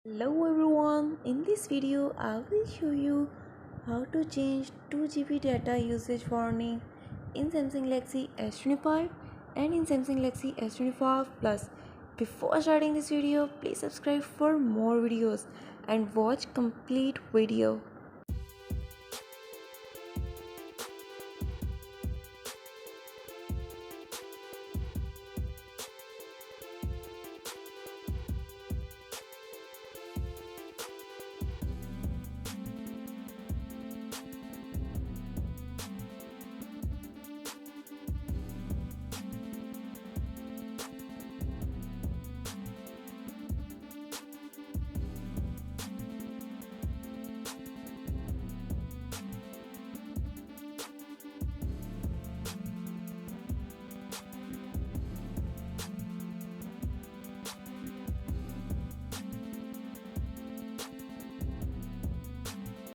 Hello everyone, in this video I will show you how to change 2 GB data usage warning in Samsung Galaxy S25 and in Samsung Galaxy S25 Plus. Before starting this video, please subscribe for more videos and watch complete video.